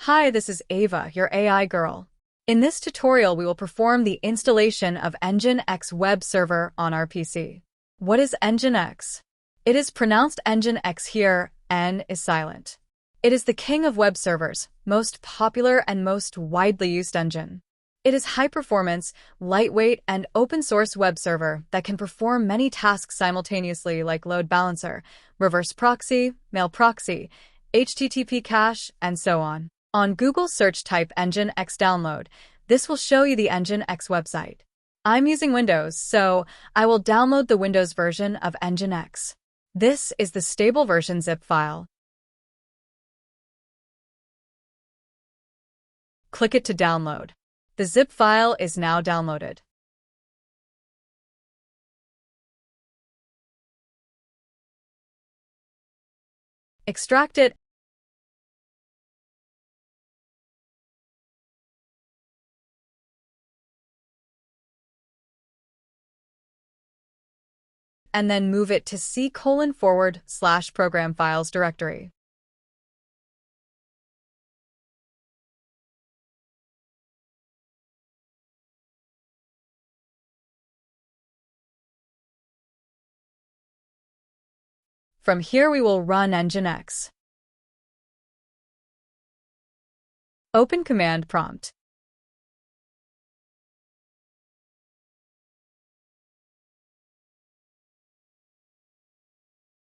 Hi, this is Ava, your AI girl. In this tutorial, we will perform the installation of Nginx Web Server on our PC. What is Nginx? It is pronounced Nginx here, N is silent. It is the king of web servers, most popular and most widely used engine. It is high-performance, lightweight, and open-source web server that can perform many tasks simultaneously like load balancer, reverse proxy, mail proxy, HTTP cache, and so on. On Google search type Nginx download. This will show you the Nginx website. I'm using Windows, so I will download the Windows version of Nginx. This is the stable version zip file. Click it to download. The zip file is now downloaded. Extract it and then move it to C:/program files directory. From here we will run Nginx. Open command prompt.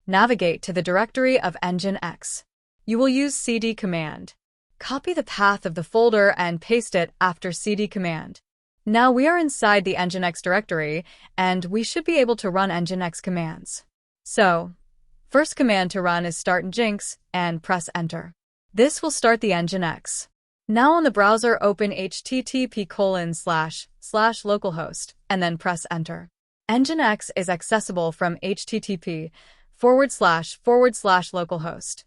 Navigate to the directory of Nginx. You will use cd command. Copy the path of the folder and paste it after cd command. Now we are inside the Nginx directory, and we should be able to run Nginx commands. So, first command to run is start Nginx, and press enter. This will start the Nginx. Now on the browser open http://localhost, and then press enter. Nginx is accessible from http://localhost.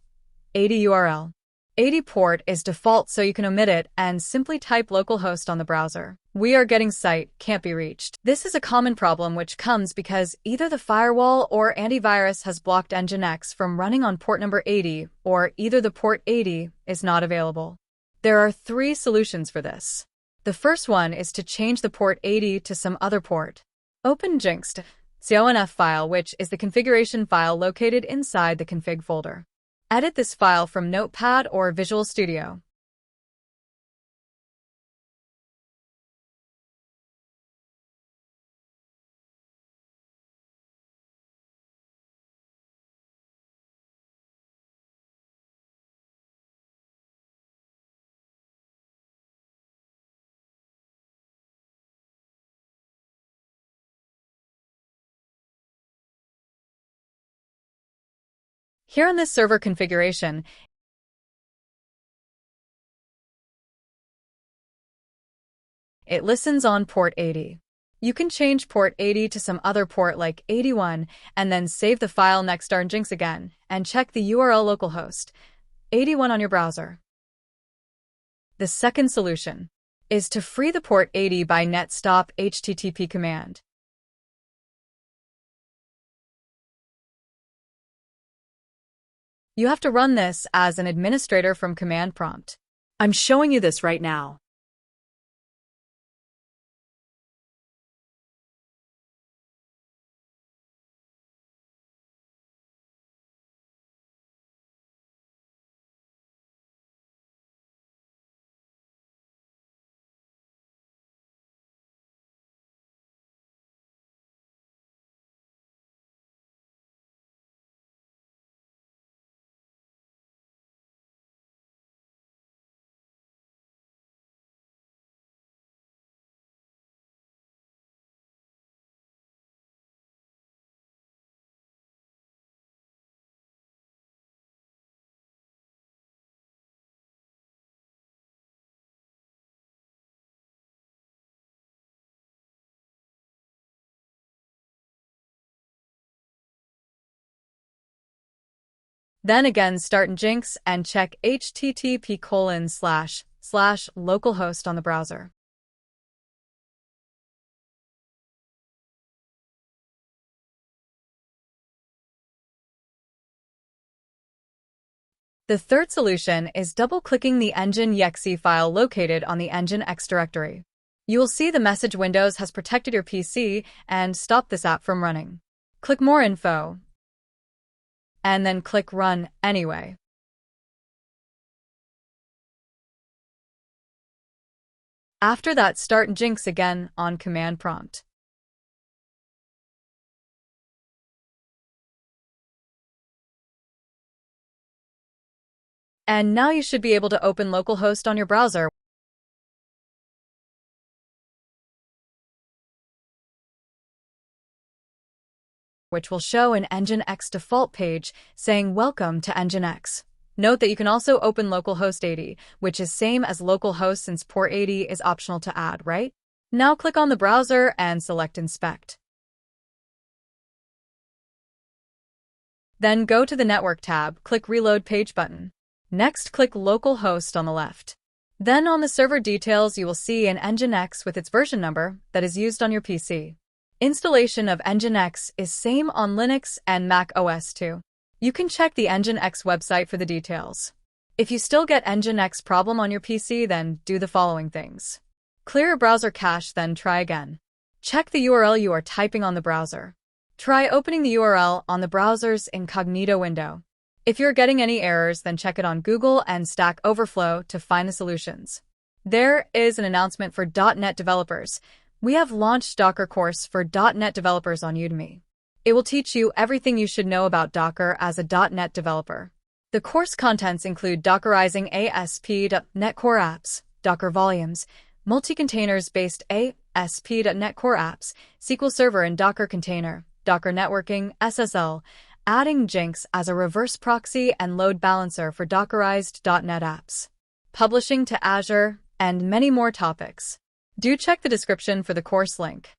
80 URL. 80 port is default, so you can omit it and simply type localhost on the browser. We are getting site can't be reached. This is a common problem which comes because either the firewall or antivirus has blocked Nginx from running on port number 80, or either the port 80 is not available. There are 3 solutions for this. The first one is to change the port 80 to some other port. Open Nginx.conf file, which is the configuration file located inside the config folder. Edit this file from Notepad or Visual Studio. Here in this server configuration, it listens on port 80. You can change port 80 to some other port like 81 and then save the file next to Nginx again and check the URL localhost 81 on your browser. The second solution is to free the port 80 by net stop HTTP command. You have to run this as an administrator from command prompt. I'm showing you this right now. Then again start Nginx and check http://localhost on the browser. The third solution is double-clicking the Nginx file located on the Nginx directory. You will see the message Windows has protected your PC and stopped this app from running. Click More Info, and then click Run Anyway. After that, start Nginx again on command prompt. And now you should be able to open localhost on your browser, which will show an Nginx default page saying Welcome to Nginx. Note that you can also open localhost 80, which is same as localhost since port 80 is optional to add, right? Now click on the browser and select Inspect. Then go to the Network tab, click Reload Page button. Next, click Localhost on the left. Then on the server details, you will see an Nginx with its version number that is used on your PC. Installation of Nginx is same on Linux and Mac OS too. You can check the Nginx website for the details. If you still get Nginx problem on your PC, then do the following things. Clear your browser cache, then try again. Check the URL you are typing on the browser. Try opening the URL on the browser's incognito window. If you're getting any errors, then check it on Google and Stack Overflow to find the solutions. There is an announcement for .NET developers. We have launched Docker course for .NET developers on Udemy. It will teach you everything you should know about Docker as a .NET developer. The course contents include Dockerizing ASP.NET Core apps, Docker volumes, multi-containers-based ASP.NET Core apps, SQL Server and Docker Container, Docker networking, SSL, adding Nginx as a reverse proxy and load balancer for Dockerized .NET apps, publishing to Azure, and many more topics. Do check the description for the course link.